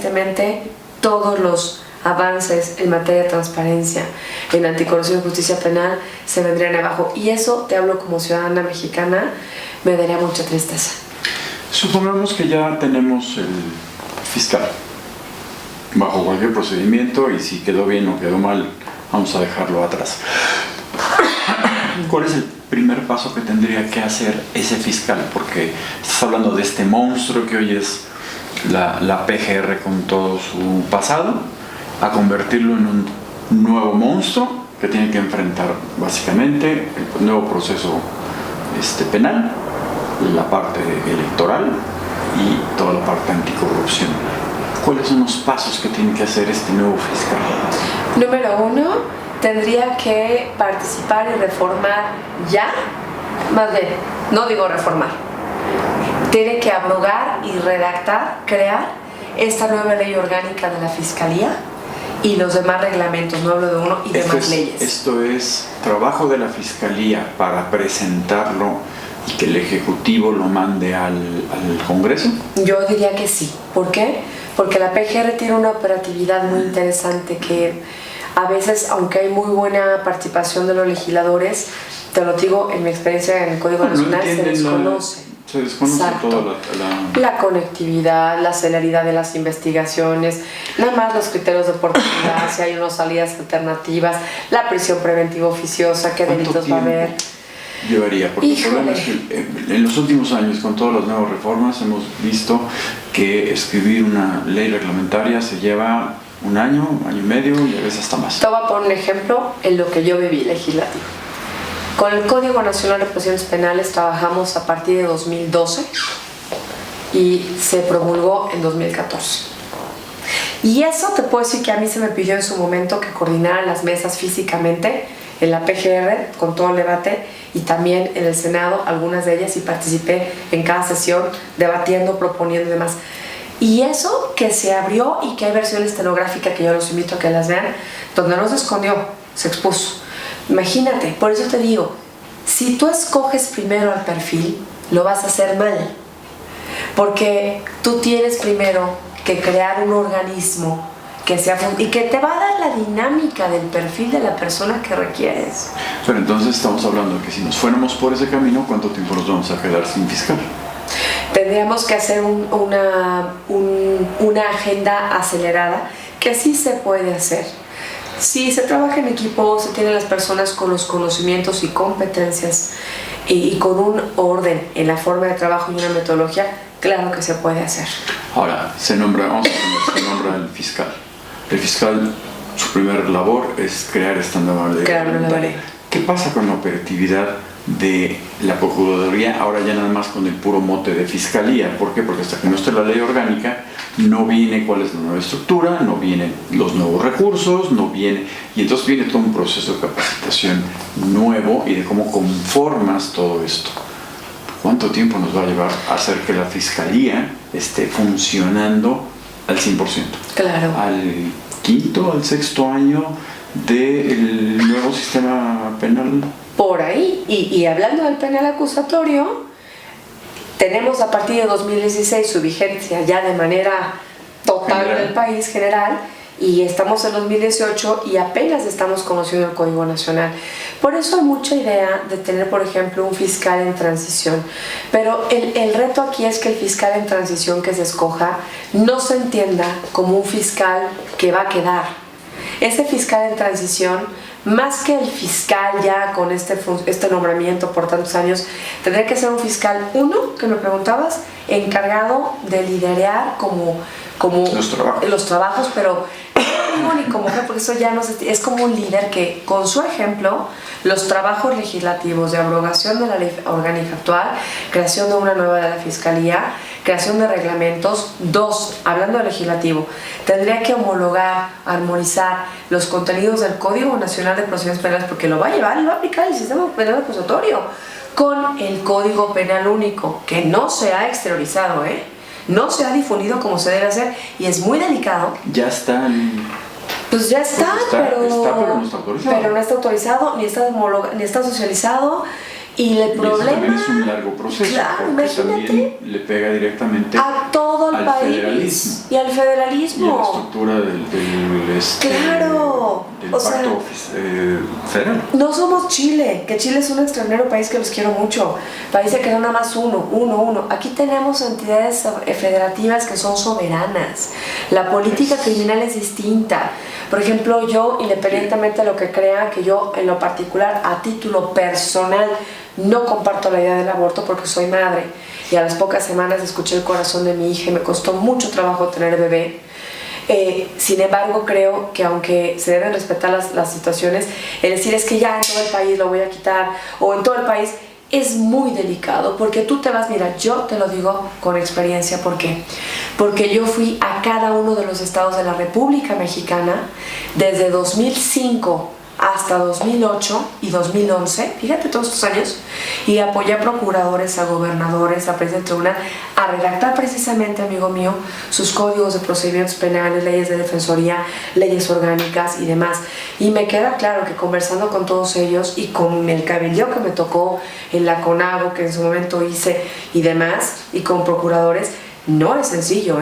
tristemente todos los avances en materia de transparencia, en anticorrupción y justicia penal se vendrían abajo. Y eso, te hablo como ciudadana mexicana, me daría mucha tristeza. Supongamos que ya tenemos el fiscal bajo cualquier procedimiento y si quedó bien o quedó mal, vamos a dejarlo atrás. ¿Cuál es el primer paso que tendría que hacer ese fiscal? Porque estás hablando de este monstruo que hoy es la PGR con todo su pasado, a convertirlo en un nuevo monstruo que tiene que enfrentar básicamente el nuevo proceso penal, la parte electoral y toda la parte anticorrupción. ¿Cuáles son los pasos que tiene que hacer este nuevo fiscal? Número 1, tendría que participar y reformar ya, más bien, no digo reformar, tiene que abrogar y redactar, crear esta nueva ley orgánica de la Fiscalía y los demás reglamentos, no hablo de uno, y demás leyes. Esto es trabajo de la Fiscalía para presentarlo y que el Ejecutivo lo mande al Congreso. Yo diría que sí. ¿Por qué? Porque la PGR tiene una operatividad muy interesante que a veces, aunque hay muy buena participación de los legisladores, te lo digo en mi experiencia en el Código Nacional, se desconoce. Se desconoce toda la conectividad, la celeridad de las investigaciones, nada más los criterios de oportunidad, si hay unas salidas alternativas, la prisión preventiva oficiosa, qué delitos va a haber. Llevaría, porque el problema es que en los últimos años, con todas las nuevas reformas, hemos visto que escribir una ley reglamentaria se lleva un año y medio y a veces hasta más. Te voy a poner un ejemplo en lo que yo viví legislativo. Con el Código Nacional de Procedimientos Penales trabajamos a partir de 2012 y se promulgó en 2014. Y eso te puedo decir que a mí se me pidió en su momento que coordinara las mesas físicamente en la PGR con todo el debate y también en el Senado, algunas de ellas, y participé en cada sesión debatiendo, proponiendo y demás. Y eso que se abrió y que hay versión estenográfica que yo los invito a que las vean, donde no se escondió, se expuso. Imagínate, por eso te digo, si tú escoges primero al perfil, lo vas a hacer mal. Porque tú tienes primero que crear un organismo que sea y que te va a dar la dinámica del perfil de la persona que requieres. Pero entonces estamos hablando de que si nos fuéramos por ese camino, ¿cuánto tiempo nos vamos a quedar sin fiscal? Tendríamos que hacer una agenda acelerada, que sí se puede hacer. Si se trabaja en equipo, se tienen las personas con los conocimientos y competencias y con un orden en la forma de trabajo y una metodología, claro que se puede hacer. Ahora, se nombra el fiscal. El fiscal, su primer labor es crear esta nueva ley. ¿Qué pasa con la operatividad de la Procuraduría, ahora ya nada más con el puro mote de Fiscalía? ¿Por qué? Porque hasta que no esté la ley orgánica, no viene cuál es la nueva estructura, no vienen los nuevos recursos, no viene, y entonces viene todo un proceso de capacitación nuevo y de cómo conformas todo esto. ¿Cuánto tiempo nos va a llevar a hacer que la Fiscalía esté funcionando al 100%? Claro. Al quinto, al sexto año del nuevo sistema penal. Por ahí, y hablando del penal acusatorio, tenemos a partir de 2016 su vigencia ya de manera total en el país general, y estamos en 2018 y apenas estamos conociendo el Código Nacional. Por eso hay mucha idea de tener, por ejemplo, un fiscal en transición, pero el reto aquí es que el fiscal en transición que se escoja no se entienda como un fiscal que va a quedar. Ese fiscal en transición, más que el fiscal ya con este nombramiento por tantos años, tendría que ser un fiscal, uno, que me preguntabas, encargado de liderar como los trabajos, pero no ni como jefe, porque eso ya no es como un líder que con su ejemplo los trabajos legislativos de abrogación de la ley orgánica actual, creación de una nueva de la Fiscalía, creación de reglamentos. Dos, hablando de legislativo, tendría que homologar, armonizar los contenidos del Código Nacional de Procedimientos Penales, porque lo va a llevar y va a aplicar el sistema penal acusatorio con el Código Penal único, que no se ha exteriorizado, no se ha difundido como se debe hacer, y es muy delicado. Ya está. Pues ya está, pero no está autorizado. Pero no está autorizado, ni está socializado, Y el problema... eso también es un largo proceso, claro, porque también le pega directamente a todo el al país federalismo. Y al federalismo. Y a la estructura del claro, del o pacto federal. No somos Chile, que Chile es un extranjero país que los quiero mucho. Países que son nada más uno. Aquí tenemos entidades federativas que son soberanas. La política criminal es distinta. Por ejemplo, yo, independientemente de lo que crea, que yo en lo particular, a título personal, no comparto la idea del aborto porque soy madre y a las pocas semanas escuché el corazón de mi hija y me costó mucho trabajo tener bebé. Sin embargo, creo que aunque se deben respetar las situaciones, el decir es que ya en todo el país lo voy a quitar o en todo el país es muy delicado porque tú te vas, mira, yo te lo digo con experiencia, ¿por qué? Porque yo fui a cada uno de los estados de la República Mexicana desde 2005 hasta 2008 y 2011, fíjate todos estos años, y apoyé a procuradores, a gobernadores, a presidentes del tribunal, a redactar precisamente, amigo mío, sus códigos de procedimientos penales, leyes de defensoría, leyes orgánicas y demás. Y me queda claro que conversando con todos ellos y con el cabildeo que me tocó en la CONAGO, que en su momento hice y demás, y con procuradores, no es sencillo,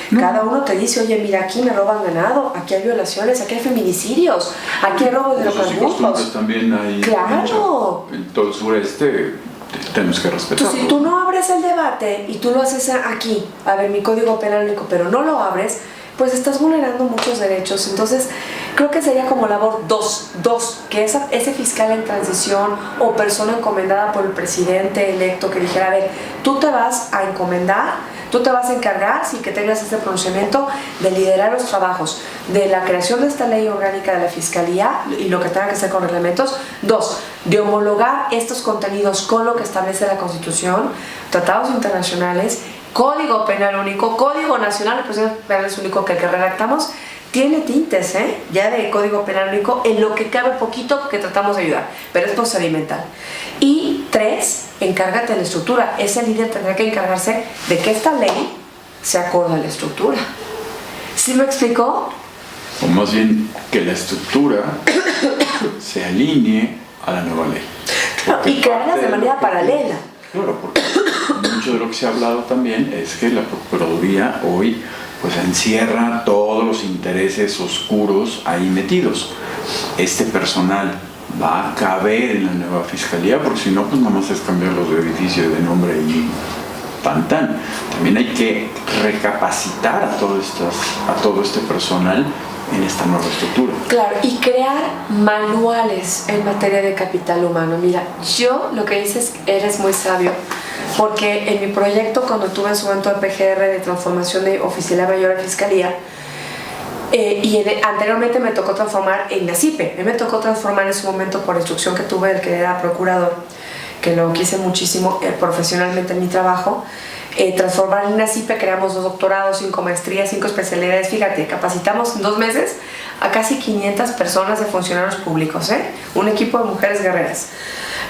No. Cada uno te dice, oye, mira, aquí me roban ganado, aquí hay violaciones, aquí hay feminicidios, aquí hay robo de hidrocarburos. También hay claro. En todo el sureste tenemos que respetarlo. Si tú no abres el debate y tú lo haces aquí, a ver, mi código penal único, pero no lo abres, pues estás vulnerando muchos derechos. Entonces, creo que sería como labor dos, que ese fiscal en transición o persona encomendada por el presidente electo que dijera, a ver, tú te vas a encomendar, tú te vas a encargar, sin que tengas este pronunciamiento, de liderar los trabajos, de la creación de esta ley orgánica de la Fiscalía y lo que tenga que hacer con reglamentos. 2, de homologar estos contenidos con lo que establece la Constitución, tratados internacionales, Código Penal Único, Código Nacional de Procedimientos Penales Único, que el que redactamos tiene tintes, ya de Código Penal Único, en lo que cabe poquito que tratamos de ayudar, pero es procedimental. Y 3, encárgate de la estructura. Ese líder tendrá que encargarse de que esta ley se acorde a la estructura. ¿Sí me explicó? O más bien que la estructura se alinee a la nueva ley. Y crearlas de manera paralela. Claro, porque mucho de lo que se ha hablado también es que la Procuraduría hoy pues encierra todos los intereses oscuros ahí metidos. Este personal va a caber en la nueva fiscalía, porque si no, pues nada más es cambiarlos de edificio, de nombre y tan. También hay que recapacitar a todo este personal en esta nueva estructura. Claro, y crear manuales en materia de capital humano. Mira, yo lo que dices, eres muy sabio, porque en mi proyecto, cuando tuve en su momento de PGR de transformación de oficialía mayor a fiscalía, anteriormente me tocó transformar en la CIPE, me tocó transformar en su momento por instrucción que tuve el que era procurador, que lo quise muchísimo profesionalmente en mi trabajo, transformar en una CIPE. Creamos 2 doctorados, 5 maestrías, 5 especialidades. Fíjate, capacitamos en 2 meses a casi 500 personas de funcionarios públicos, un equipo de mujeres guerreras.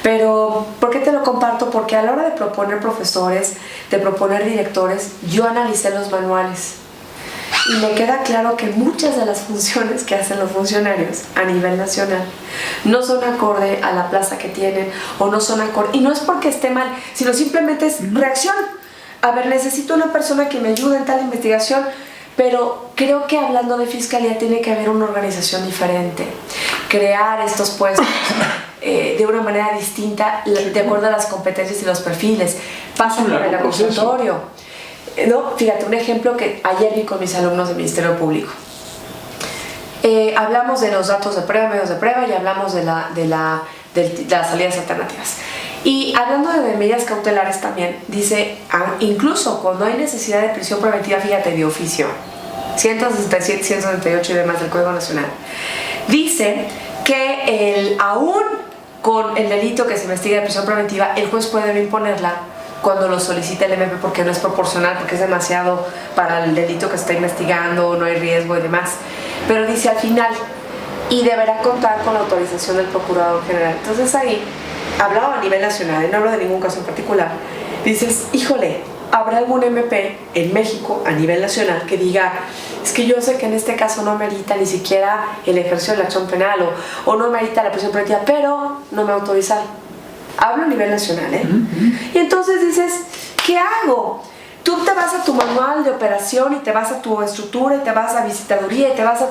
Pero, ¿por qué te lo comparto? Porque a la hora de proponer profesores, de proponer directores, yo analicé los manuales y me queda claro que muchas de las funciones que hacen los funcionarios a nivel nacional no son acorde a la plaza que tienen, o no son acorde, y no es porque esté mal, sino simplemente es reacción. A ver, necesito una persona que me ayude en tal investigación, pero creo que hablando de fiscalía tiene que haber una organización diferente, crear estos puestos de una manera distinta, de acuerdo a las competencias y los perfiles. Pasa por el acusatorio. No, fíjate, un ejemplo que ayer vi con mis alumnos del Ministerio Público. Hablamos de los datos de prueba, medios de prueba, y hablamos de las salidas alternativas. Y hablando de medidas cautelares también, dice, incluso cuando hay necesidad de prisión preventiva, fíjate, de oficio, 167, 178 y demás del Código Nacional, dice que aún con el delito que se investiga de prisión preventiva, el juez puede no imponerla cuando lo solicita el MP, porque no es proporcional, porque es demasiado para el delito que se está investigando, no hay riesgo y demás. Pero dice al final, y deberá contar con la autorización del Procurador General. Entonces ahí, hablaba a nivel nacional, no hablo de ningún caso en particular, dices, híjole, ¿habrá algún MP en México a nivel nacional que diga, es que yo sé que en este caso no merita ni siquiera el ejercicio de la acción penal o no merita la prisión preventiva, pero no me autorizaron? Hablo a nivel nacional, ¿eh? Y entonces dices, ¿qué hago? Tú te vas a tu manual de operación y te vas a tu estructura y te vas a visitaduría y te vas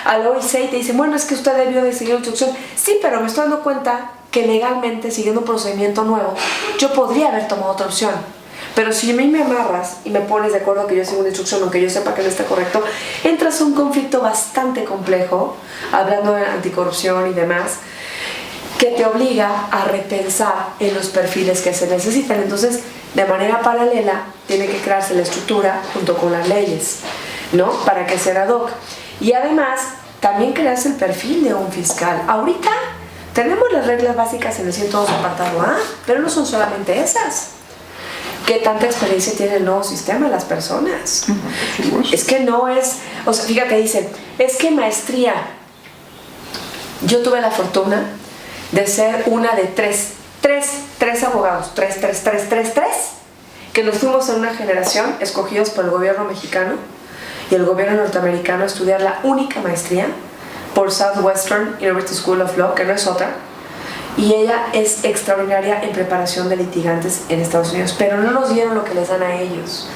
al OIC y te dicen, bueno, es que usted debió de seguir la instrucción. Sí, pero me estoy dando cuenta que legalmente, siguiendo un procedimiento nuevo, yo podría haber tomado otra opción. Pero si a mí me amarras y me pones de acuerdo que yo sigo una instrucción, aunque yo sepa que no está correcto, entras en un conflicto bastante complejo, hablando de anticorrupción y demás, que te obliga a repensar en los perfiles que se necesitan. Entonces, de manera paralela, tiene que crearse la estructura junto con las leyes, ¿no? Para que sea ad hoc. Y además, también crearse el perfil de un fiscal. Ahorita tenemos las reglas básicas en el 102 apartado A, pero no son solamente esas. ¿Qué tanta experiencia tiene el nuevo sistema las personas? Es que no es... O sea, fíjate, dicen, es que maestría. Yo tuve la fortuna de ser una de tres abogados, tres, que nos fuimos en una generación escogidos por el gobierno mexicano y el gobierno norteamericano a estudiar la única maestría por Southwestern University School of Law, que no es otra, y ella es extraordinaria en preparación de litigantes en Estados Unidos, pero no nos dieron lo que les dan a ellos.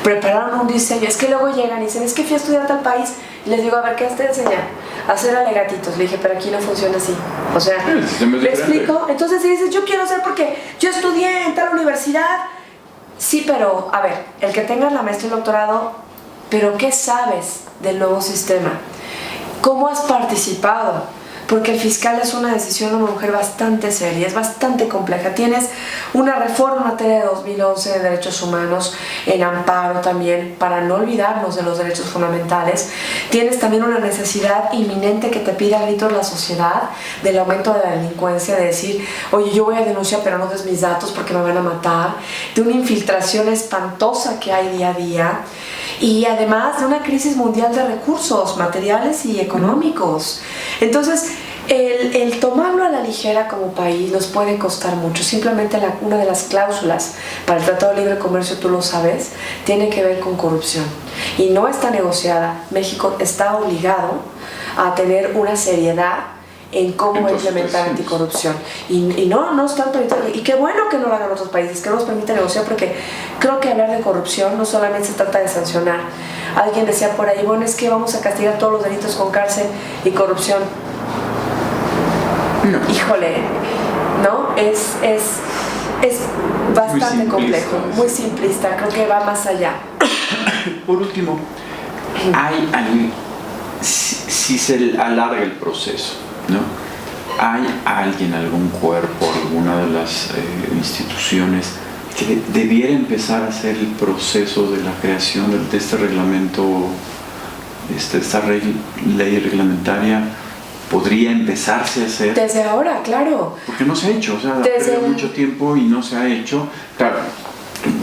Prepararon un diseño, es que luego llegan y dicen, es que fui a estudiar a tal país, y les digo, a ver, ¿qué te enseñan? A hacer alegatitos. Le dije, pero aquí no funciona así. O sea, ¿me explico? Entonces si dices, yo quiero ser porque yo estudié en tal universidad. Sí, pero, a ver, el que tengas la maestría y el doctorado, pero ¿qué sabes del nuevo sistema? ¿Cómo has participado? Porque el fiscal es una decisión de una mujer bastante seria, es bastante compleja. Tienes una reforma en materia de 2011 de derechos humanos, en amparo también, para no olvidarnos de los derechos fundamentales. Tienes también una necesidad inminente que te pide a gritos la sociedad del aumento de la delincuencia, de decir, oye, yo voy a denunciar, pero no des mis datos porque me van a matar. De una infiltración espantosa que hay día a día. Y además de una crisis mundial de recursos materiales y económicos. Entonces, el tomarlo a la ligera como país nos puede costar mucho. Simplemente una de las cláusulas para el Tratado de Libre Comercio, tú lo sabes, tiene que ver con corrupción. Y no está negociada. México está obligado a tener una seriedad en cómo implementar anticorrupción. Y no es tanto ahorita, y qué bueno que no lo hagan otros países, que no nos permite negociar, porque creo que hablar de corrupción no solamente se trata de sancionar. Alguien decía por ahí, bueno, es que vamos a castigar todos los delitos con cárcel y corrupción. No. Híjole, ¿no? Es bastante complejo, muy simplista, creo que va más allá. Por último, si se alarga el proceso, ¿no? ¿Hay alguien, algún cuerpo, alguna de las instituciones que debiera empezar a hacer el proceso de la creación de este reglamento, esta ley reglamentaria? ¿Podría empezarse a hacer? Desde ahora, claro. Porque no se ha hecho, o sea, ha perdido mucho tiempo y no se ha hecho. Claro,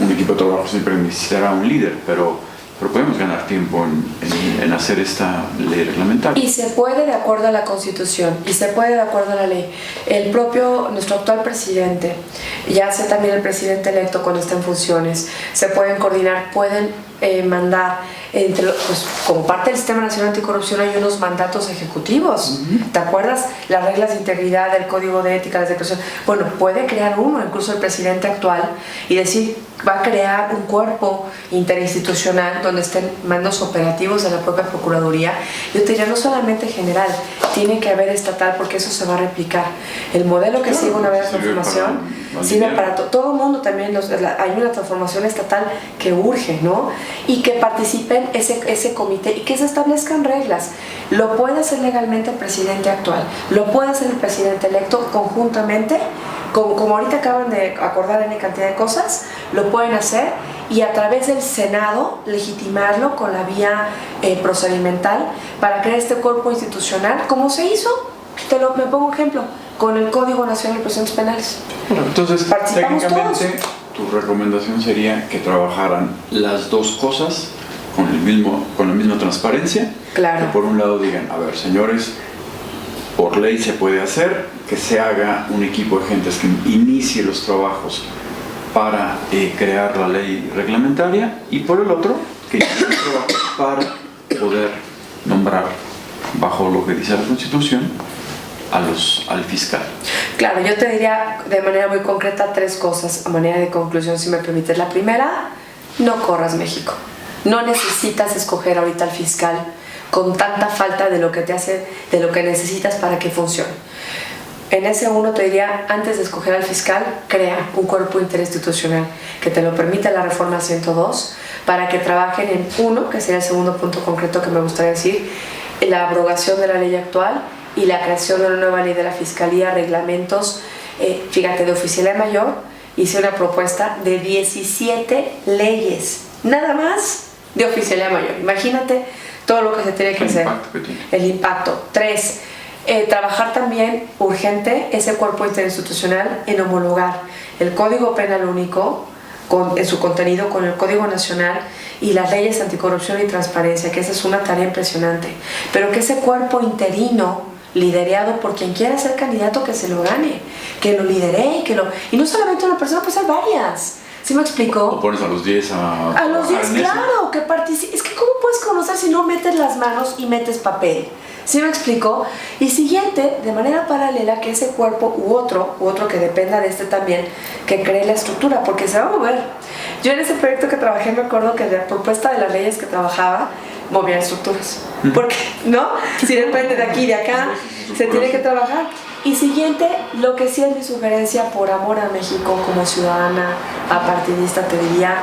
un equipo de trabajo siempre necesitará un líder, pero podemos ganar tiempo en hacer esta ley reglamentaria. Y se puede de acuerdo a la Constitución, y se puede de acuerdo a la ley. Nuestro actual presidente, ya sea también el presidente electo cuando está en funciones, se pueden coordinar, pueden mandar, pues, como parte del Sistema Nacional Anticorrupción hay unos mandatos ejecutivos. ¿Te acuerdas? Las reglas de integridad, el código de ética, las declaraciones. Bueno, puede crear uno, incluso el presidente actual, y decir, va a crear un cuerpo interinstitucional donde estén mandos operativos de la propia Procuraduría. Yo te diría, no solamente general, tiene que haber estatal, porque eso se va a replicar. El modelo que sigue una vez la transformación sirve para todo el mundo también. Hay una transformación estatal que urge, ¿no? Y que participen ese comité y que se establezcan reglas. Lo puede hacer legalmente el presidente actual, lo puede hacer el presidente electo conjuntamente, como ahorita acaban de acordar en cantidad de cosas, lo pueden hacer, y a través del Senado legitimarlo con la vía procedimental para crear este cuerpo institucional, como se hizo, me pongo un ejemplo, con el Código Nacional de Procedimientos Penales. Bueno, entonces, técnicamente, tu recomendación sería que trabajaran las dos cosas con la misma transparencia. Claro. Que por un lado digan, a ver, señores, por ley se puede hacer, que se haga un equipo de gentes que inicie los trabajos para crear la ley reglamentaria, y por el otro, que inicie los trabajos para poder nombrar, bajo lo que dice la Constitución, al fiscal? Claro, yo te diría de manera muy concreta 3 cosas a manera de conclusión, si me permites. La primera, no corras México. No necesitas escoger ahorita al fiscal con tanta falta de lo que necesitas para que funcione. En ese uno te diría, antes de escoger al fiscal, crea un cuerpo interinstitucional que te lo permita la reforma 102 para que trabajen en uno, que sería el segundo punto concreto que me gustaría decir, la abrogación de la ley actual y la creación de una nueva ley de la fiscalía, reglamentos, fíjate, de oficialía mayor. Hice una propuesta de 17 leyes, nada más de oficialía mayor. Imagínate todo lo que se tiene que hacer. El impacto. 3, trabajar también urgente ese cuerpo interinstitucional en homologar el Código Penal Único en su contenido con el Código Nacional y las leyes anticorrupción y transparencia, que esa es una tarea impresionante. Pero que ese cuerpo interino, liderado por quien quiera ser candidato, que se lo gane, que lo lidere, y no solamente una persona, puede ser varias. ¿Sí me explico? O pones a los 10 a los 10, claro, que participen. Es que ¿cómo puedes conocer si no metes las manos y metes papel? ¿Sí me explico? Y siguiente, de manera paralela, que ese cuerpo u otro que dependa de este también, que cree la estructura, porque se va a mover. Yo en ese proyecto que trabajé me acuerdo que de la propuesta de las leyes que trabajaba, movía estructuras. Porque, ¿no? Si depende de aquí y de acá, se tiene que trabajar. Y siguiente, lo que sí es mi sugerencia, por amor a México, como ciudadana, apartidista, te diría,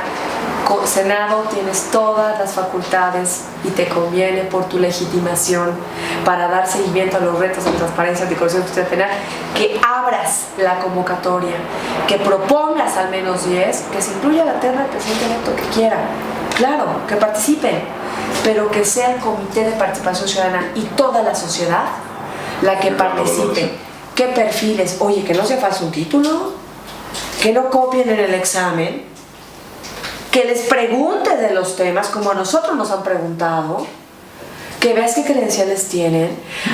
Senado, tienes todas las facultades y te conviene por tu legitimación para dar seguimiento a los retos de transparencia, anticorrupción y justicia penal, que abras la convocatoria, que propongas al menos 10, que se incluya la terna del presidente electo que quiera, claro, que participen, pero que sea el Comité de Participación Ciudadana y toda la sociedad la que participe. ¿Qué perfiles? Oye, que no se falte un título, que no copien en el examen, que les pregunte de los temas como a nosotros nos han preguntado, que veas qué credenciales tienen.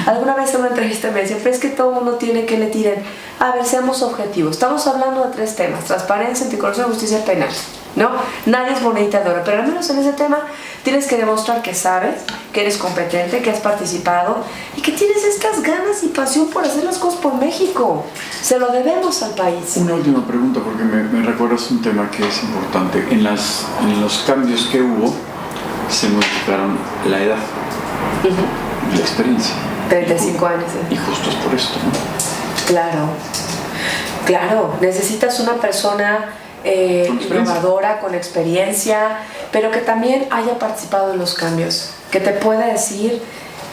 Alguna vez en una entrevista me decían, pero es que todo el mundo tiene que le tiren. A ver, seamos objetivos. Estamos hablando de 3 temas: transparencia, anticorrupción y justicia penal, ¿no? Nadie es monedita de oro, pero al menos en ese tema tienes que demostrar que sabes, que eres competente, que has participado y que tienes estas ganas y pasión por hacer las cosas por México. Se lo debemos al país. Una última pregunta, porque me recuerdas un tema que es importante. En los cambios que hubo, se modificaron la edad, la experiencia. 35 años. Y justo es por esto, ¿no? Claro. Necesitas una persona innovadora, con experiencia, pero que también haya participado en los cambios, que te pueda decir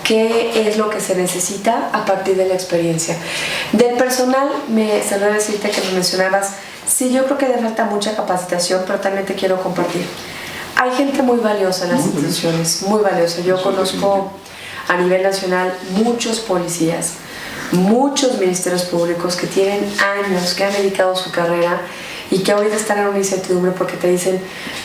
qué es lo que se necesita a partir de la experiencia. Del personal, se me va a decirte que me mencionabas, sí, yo creo que le falta mucha capacitación, pero también te quiero compartir. Hay gente muy valiosa en las instituciones, muy valiosa. Yo conozco a nivel nacional muchos policías, muchos ministerios públicos que tienen años, que han dedicado su carrera y que ahorita están en una incertidumbre porque te dicen,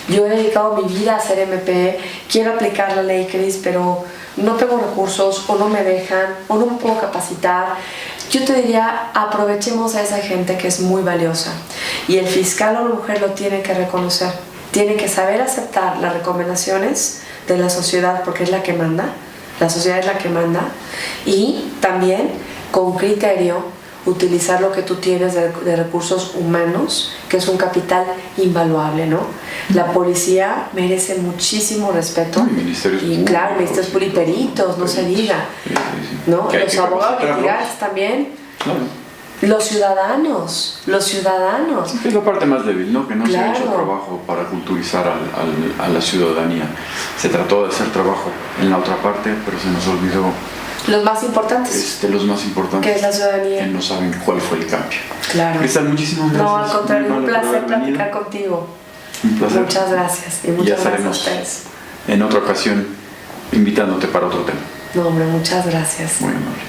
yo he dedicado mi vida a ser MP, quiero aplicar la ley Cris, pero no tengo recursos, o no me dejan, o no me puedo capacitar. Yo te diría, aprovechemos a esa gente que es muy valiosa, y el fiscal o la mujer lo tiene que reconocer, tiene que saber aceptar las recomendaciones de la sociedad, porque es la que manda, la sociedad es la que manda, y también con criterio utilizar lo que tú tienes de recursos humanos, que es un capital invaluable, ¿no? La policía merece muchísimo respeto, y claro, ministerios puliperitos, no se diga, ¿no? Los abogados litigantes también, claro. Los ciudadanos. Es la parte más débil, ¿no? Que no se ha hecho trabajo para culturizar a la ciudadanía. Se trató de hacer trabajo en la otra parte, pero se nos olvidó los más importantes. Los más importantes. Que es la ciudadanía. Que no saben cuál fue el cambio. Claro. Cristal, muchísimas gracias. No, al contrario, un placer platicar contigo. Un placer. Muchas gracias. Y muchas gracias a ustedes. En otra ocasión, invitándote para otro tema. No, hombre, muchas gracias. Muy amable.